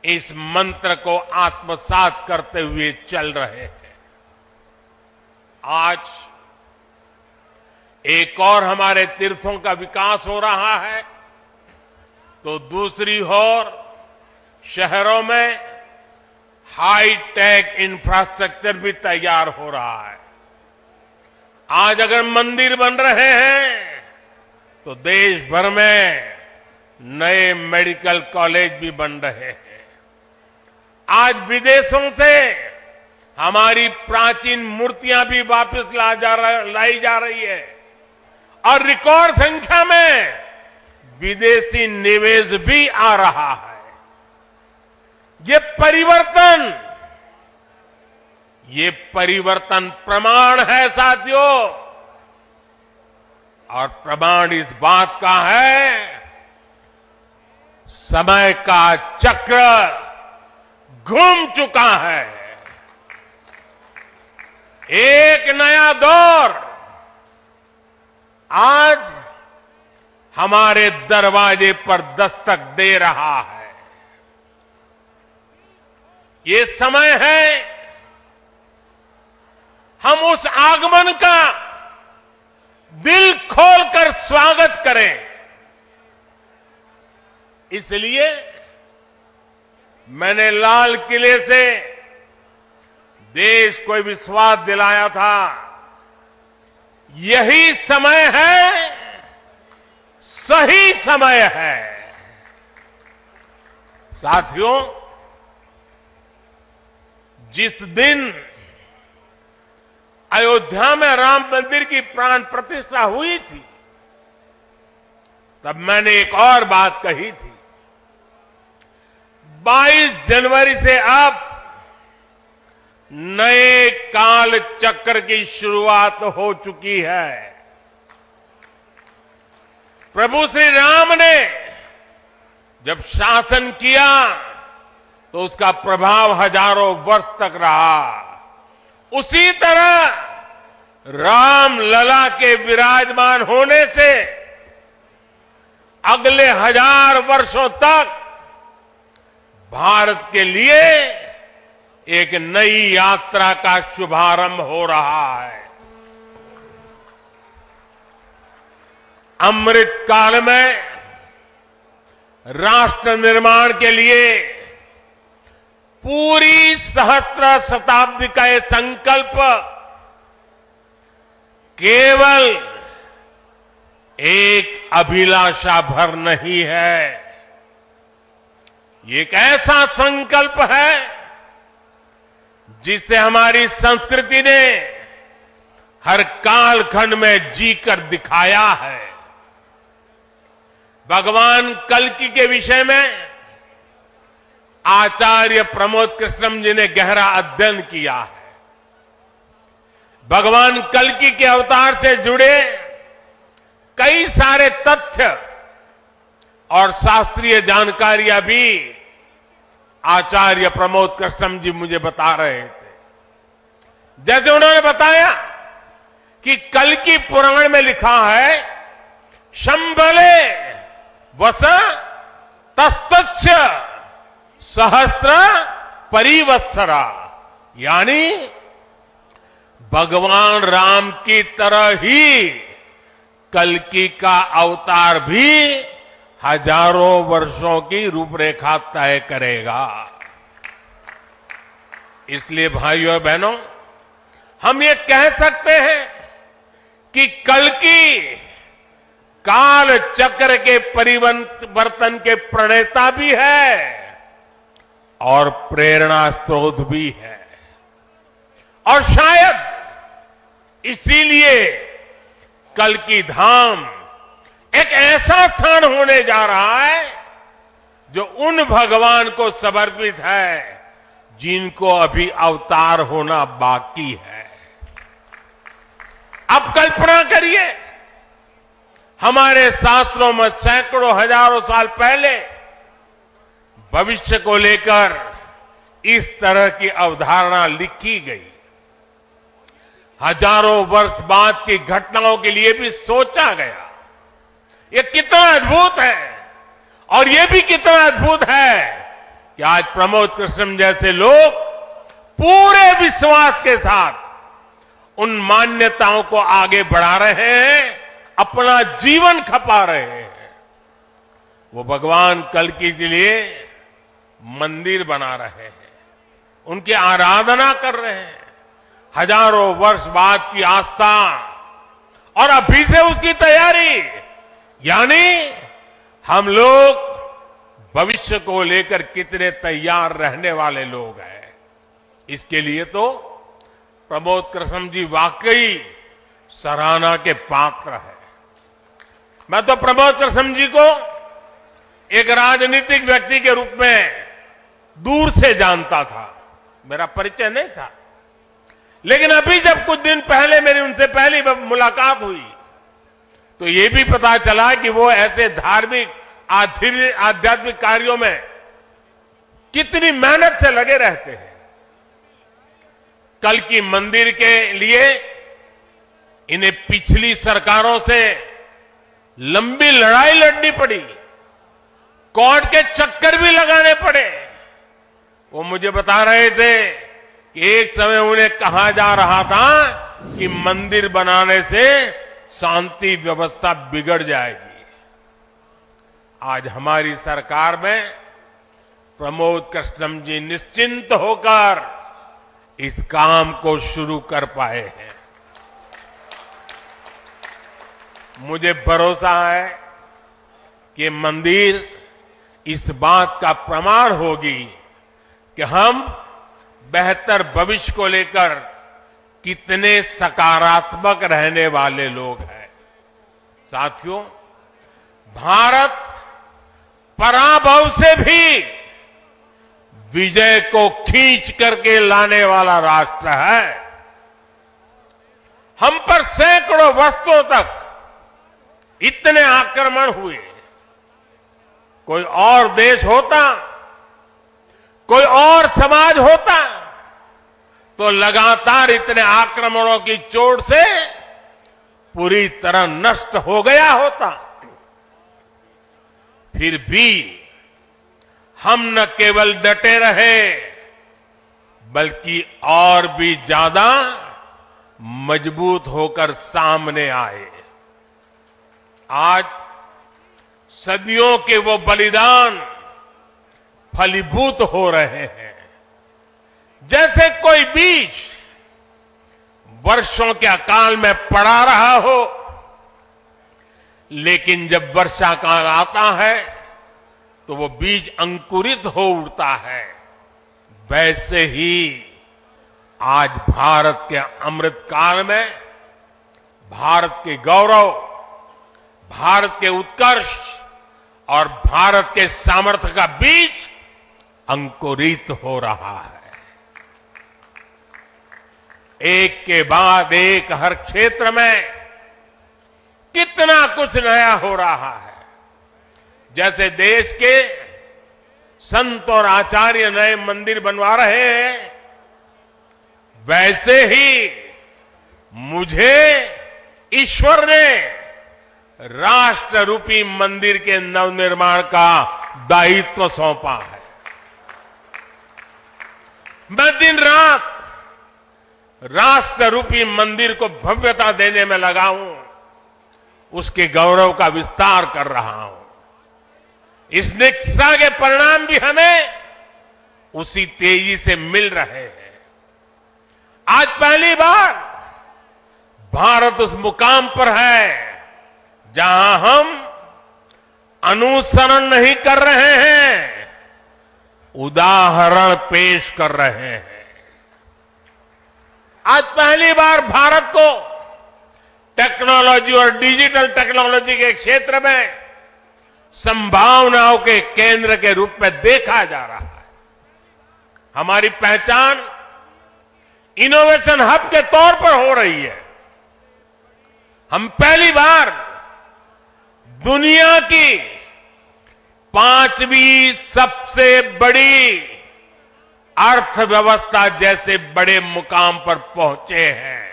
इस मंत्र को आत्मसात करते हुए चल रहे हैं। आज एक और हमारे तीर्थों का विकास हो रहा है, तो दूसरी ओर शहरों में हाई टेक इंफ्रास्ट्रक्चर भी तैयार हो रहा है। आज अगर मंदिर बन रहे हैं तो देश भर में नए मेडिकल कॉलेज भी बन रहे हैं। आज विदेशों से हमारी प्राचीन मूर्तियां भी वापस लाई जा रही है और रिकॉर्ड संख्या में विदेशी निवेश भी आ रहा है। ये परिवर्तन प्रमाण है साथियों, और प्रमाण इस बात का है समय का चक्र घूम चुका है। एक नया दौर आज हमारे दरवाजे पर दस्तक दे रहा है। ये समय है हम उस आगमन का दिल खोलकर स्वागत करें। इसलिए मैंने लाल किले से देश को विश्वास दिलाया था, यही समय है, सही समय है। साथियों, जिस दिन अयोध्या में राम मंदिर की प्राण प्रतिष्ठा हुई थी, तब मैंने एक और बात कही थी। 22 जनवरी से अब नए काल चक्र की शुरुआत हो चुकी है। प्रभु श्री राम ने जब शासन किया तो उसका प्रभाव हजारों वर्ष तक रहा। उसी तरह राम लला के विराजमान होने से अगले 1000 वर्षों तक भारत के लिए एक नई यात्रा का शुभारंभ हो रहा है। अमृत काल में राष्ट्र निर्माण के लिए पूरी सहस्त्र शताब्दी का ये संकल्प केवल एक अभिलाषा भर नहीं है, ये एक ऐसा संकल्प है जिसे हमारी संस्कृति ने हर कालखंड में जीकर दिखाया है। भगवान कल्कि के विषय में आचार्य प्रमोद कृष्णम जी ने गहरा अध्ययन किया है। भगवान कल्कि के अवतार से जुड़े कई सारे तथ्य और शास्त्रीय जानकारियां भी आचार्य प्रमोद कृष्णम जी मुझे बता रहे थे। जैसे उन्होंने बताया कि कल्कि पुराण में लिखा है, शंबले वस तस्तस्य सहस्त्र परिवत्सरा, यानी भगवान राम की तरह ही कल्कि का अवतार भी हजारों वर्षों की रूपरेखा तय करेगा। इसलिए भाइयों और बहनों, हम ये कह सकते हैं कि कल्कि काल चक्र के परिवर्तन के प्रणेता भी है और प्रेरणा स्रोत भी है। और शायद इसीलिए कल्कि धाम एक ऐसा स्थान होने जा रहा है जो उन भगवान को समर्पित है जिनको अभी अवतार होना बाकी है। अब कल्पना करिए, हमारे शास्त्रों में सैकड़ों हजारों साल पहले भविष्य को लेकर इस तरह की अवधारणा लिखी गई। हजारों वर्ष बाद की घटनाओं के लिए भी सोचा गया। ये कितना अद्भुत है, और ये भी कितना अद्भुत है कि आज प्रमोद कृष्णम जैसे लोग पूरे विश्वास के साथ उन मान्यताओं को आगे बढ़ा रहे हैं, अपना जीवन खपा रहे हैं। वो भगवान कल्कि के लिए मंदिर बना रहे हैं, उनकी आराधना कर रहे हैं। हजारों वर्ष बाद की आस्था और अभी से उसकी तैयारी, यानी हम लोग भविष्य को लेकर कितने तैयार रहने वाले लोग हैं। इसके लिए तो प्रमोद कृष्णम जी वाकई सराहना के पात्र है। मैं तो प्रमोद कृष्णम जी को एक राजनीतिक व्यक्ति के रूप में दूर से जानता था, मेरा परिचय नहीं था। लेकिन अभी जब कुछ दिन पहले मेरी उनसे पहली मुलाकात हुई तो ये भी पता चला कि वो ऐसे धार्मिक आध्यात्मिक कार्यों में कितनी मेहनत से लगे रहते हैं। कल की मंदिर के लिए इन्हें पिछली सरकारों से लंबी लड़ाई लड़नी पड़ी, कोर्ट के चक्कर भी लगाने पड़े। वो मुझे बता रहे थे कि एक समय उन्हें कहा जा रहा था कि मंदिर बनाने से शांति व्यवस्था बिगड़ जाएगी। आज हमारी सरकार में प्रमोद कृष्णम जी निश्चिंत होकर इस काम को शुरू कर पाए हैं। मुझे भरोसा है कि मंदिर इस बात का प्रमाण होगी कि हम बेहतर भविष्य को लेकर कितने सकारात्मक रहने वाले लोग हैं। साथियों, भारत पराभव से भी विजय को खींच करके लाने वाला राष्ट्र है। हम पर सैकड़ों वर्षों तक इतने आक्रमण हुए, कोई और देश होता, कोई और समाज होता तो लगातार इतने आक्रमणों की चोट से पूरी तरह नष्ट हो गया होता। फिर भी हम न केवल डटे रहे बल्कि और भी ज्यादा मजबूत होकर सामने आए। आज सदियों के वो बलिदान फलीभूत हो रहे हैं। जैसे कोई बीज वर्षों के अकाल में पड़ा रहा हो, लेकिन जब वर्षा काल आता है तो वो बीज अंकुरित हो उठता है। वैसे ही आज भारत के अमृत काल में भारत के गौरव, भारत के उत्कर्ष और भारत के सामर्थ्य का बीज अंकुरित हो रहा है। एक के बाद एक हर क्षेत्र में कितना कुछ नया हो रहा है। जैसे देश के संत और आचार्य नए मंदिर बनवा रहे हैं, वैसे ही मुझे ईश्वर ने राष्ट्र रूपी मंदिर के नवनिर्माण का दायित्व सौंपा है। मैं दिन रात राष्ट्र रूपी मंदिर को भव्यता देने में लगा हूं, उसके गौरव का विस्तार कर रहा हूं। इस निष्ठा के परिणाम भी हमें उसी तेजी से मिल रहे हैं। आज पहली बार भारत उस मुकाम पर है जहां हम अनुसरण नहीं कर रहे हैं, उदाहरण पेश कर रहे हैं। आज पहली बार भारत को टेक्नोलॉजी और डिजिटल टेक्नोलॉजी के क्षेत्र में संभावनाओं के केंद्र के रूप में देखा जा रहा है। हमारी पहचान इनोवेशन हब के तौर पर हो रही है। हम पहली बार दुनिया की 5वीं सबसे बड़ी अर्थव्यवस्था जैसे बड़े मुकाम पर पहुंचे हैं।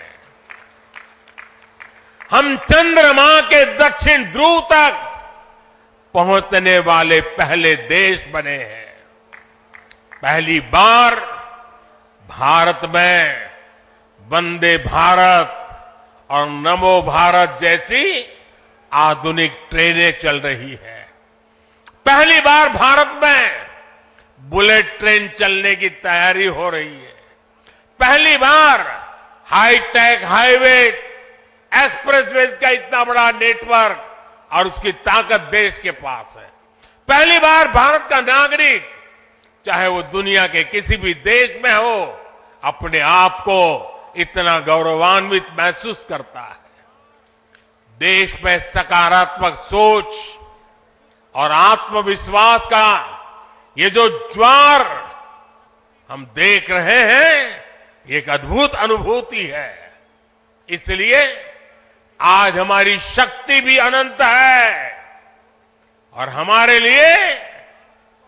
हम चंद्रमा के दक्षिण ध्रुव तक पहुंचने वाले पहले देश बने हैं। पहली बार भारत में वंदे भारत और नमो भारत जैसी आधुनिक ट्रेनें चल रही है। पहली बार भारत में बुलेट ट्रेन चलने की तैयारी हो रही है। पहली बार हाईटेक हाईवे एक्सप्रेसवेज का इतना बड़ा नेटवर्क और उसकी ताकत देश के पास है। पहली बार भारत का नागरिक चाहे वो दुनिया के किसी भी देश में हो अपने आप को इतना गौरवान्वित महसूस करता है। देश में सकारात्मक सोच और आत्मविश्वास का ये जो ज्वार हम देख रहे हैं एक अद्भुत अनुभूति है। इसलिए आज हमारी शक्ति भी अनंत है और हमारे लिए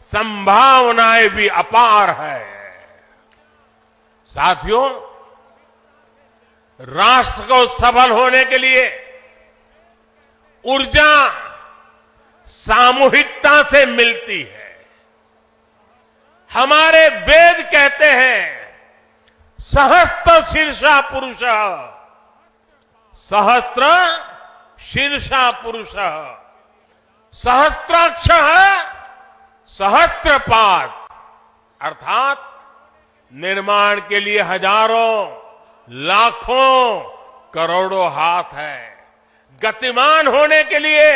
संभावनाएं भी अपार है। साथियों, राष्ट्र को सफल होने के लिए ऊर्जा सामूहिकता से मिलती है। हमारे वेद कहते हैं सहस्त्र शीर्षा पुरुष, सहस्त्र शीर्षा पुरुष, सहस्त्राक्ष सहस्त्रपाद, अर्थात निर्माण के लिए हजारों लाखों करोड़ों हाथ है, गतिमान होने के लिए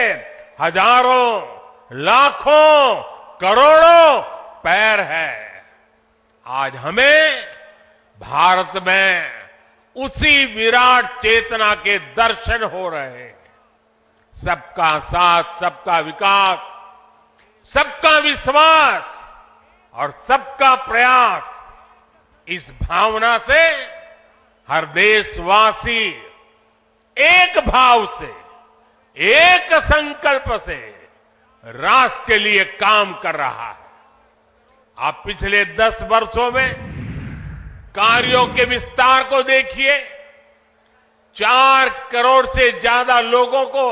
हजारों लाखों करोड़ों पैर है। आज हमें भारत में उसी विराट चेतना के दर्शन हो रहे हैं। सबका साथ, सबका विकास, सबका विश्वास और सबका प्रयास, इस भावना से हर देशवासी एक भाव से, एक संकल्प से राष्ट्र के लिए काम कर रहा है। आप पिछले 10 वर्षों में कार्यों के विस्तार को देखिए। 4 करोड़ से ज्यादा लोगों को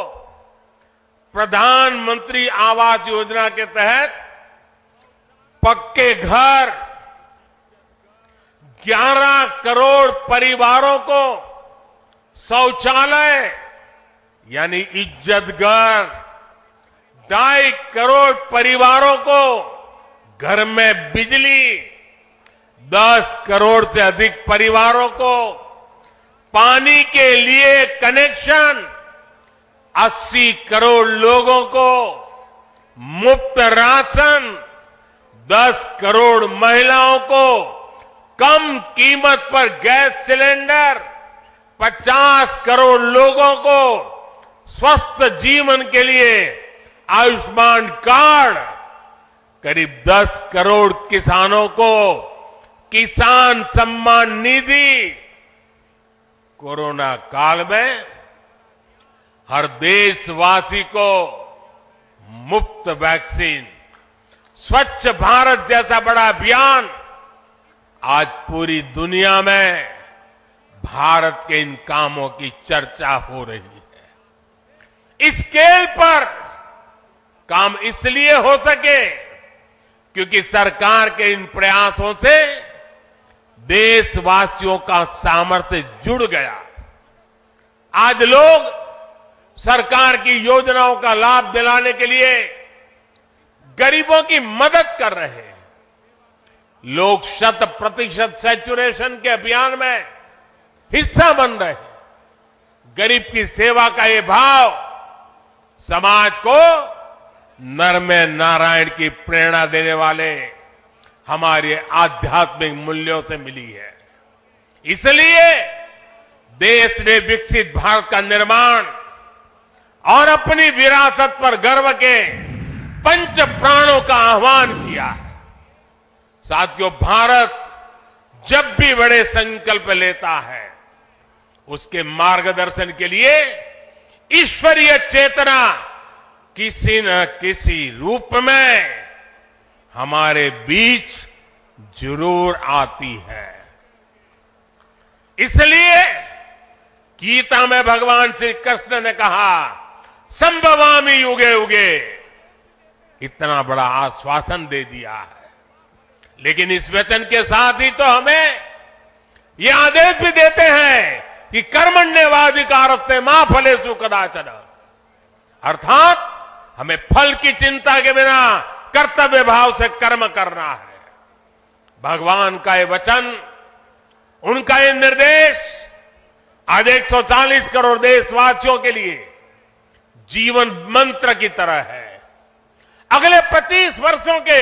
प्रधानमंत्री आवास योजना के तहत पक्के घर, 11 करोड़ परिवारों को शौचालय यानी इज्जत घर, 2.5 करोड़ परिवारों को घर में बिजली, 10 करोड़ से अधिक परिवारों को पानी के लिए कनेक्शन, 80 करोड़ लोगों को मुफ्त राशन, 10 करोड़ महिलाओं को कम कीमत पर गैस सिलेंडर, 50 करोड़ लोगों को स्वस्थ जीवन के लिए आयुष्मान कार्ड, करीब 10 करोड़ किसानों को किसान सम्मान निधि। कोरोना काल में हर देशवासी को मुफ्त वैक्सीन, स्वच्छ भारत जैसा बड़ा अभियान, आज पूरी दुनिया में भारत के इन कामों की चर्चा हो रही है। इस स्केल पर काम इसलिए हो सके क्योंकि सरकार के इन प्रयासों से देशवासियों का सामर्थ्य जुड़ गया। आज लोग सरकार की योजनाओं का लाभ दिलाने के लिए गरीबों की मदद कर रहे हैं। लोग 100% सैचुरेशन के अभियान में हिस्सा बन रहे हैं। गरीब की सेवा का ये भाव समाज को नर में नारायण की प्रेरणा देने वाले हमारे आध्यात्मिक मूल्यों से मिली है। इसलिए देश ने विकसित भारत का निर्माण और अपनी विरासत पर गर्व के पंच प्राणों का आह्वान किया है। साथियों, भारत जब भी बड़े संकल्प लेता है उसके मार्गदर्शन के लिए ईश्वरीय चेतना किसी न किसी रूप में हमारे बीच जरूर आती है। इसलिए गीता में भगवान श्री कृष्ण ने कहा, संभवामि युगे युगे, इतना बड़ा आश्वासन दे दिया है। लेकिन इस वचन के साथ ही तो हमें ये आदेश भी देते हैं कि कर्मण्येवाधिकारस्ते मा फलेषु कदाचन, अर्थात हमें फल की चिंता के बिना कर्तव्य भाव से कर्म करना है। भगवान का ये वचन, उनका ये निर्देश आज 140 करोड़ देशवासियों के लिए जीवन मंत्र की तरह है। अगले 25 वर्षों के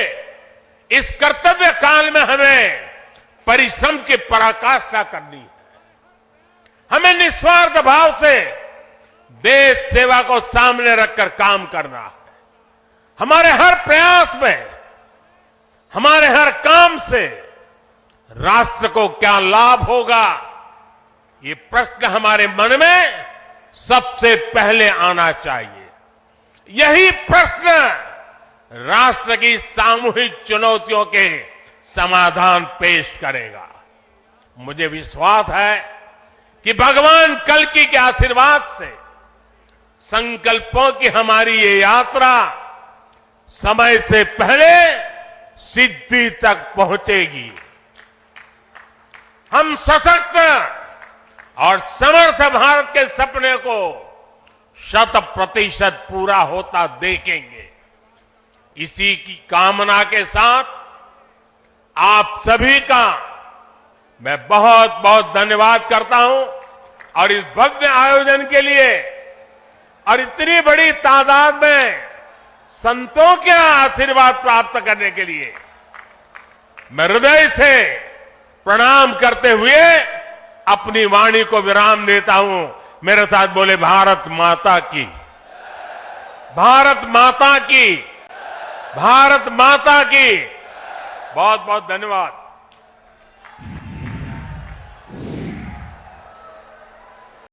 इस कर्तव्य काल में हमें परिश्रम की पराकाष्ठा करनी है। हमें निस्वार्थ भाव से देश सेवा को सामने रखकर काम करना है। हमारे हर प्रयास में, हमारे हर काम से राष्ट्र को क्या लाभ होगा, ये प्रश्न हमारे मन में सबसे पहले आना चाहिए। यही प्रश्न राष्ट्र की सामूहिक चुनौतियों के समाधान पेश करेगा। मुझे विश्वास है कि भगवान कल्कि के आशीर्वाद से संकल्पों की हमारी ये यात्रा समय से पहले सिद्धि तक पहुंचेगी। हम सशक्त और समर्थ भारत के सपने को 100% पूरा होता देखेंगे। इसी की कामना के साथ आप सभी का मैं बहुत बहुत धन्यवाद करता हूं और इस भव्य आयोजन के लिए और इतनी बड़ी तादाद में संतों के आशीर्वाद प्राप्त करने के लिए मैं हृदय से प्रणाम करते हुए अपनी वाणी को विराम देता हूं। मेरे साथ बोले भारत माता की, भारत माता की, भारत माता की। बहुत बहुत धन्यवाद।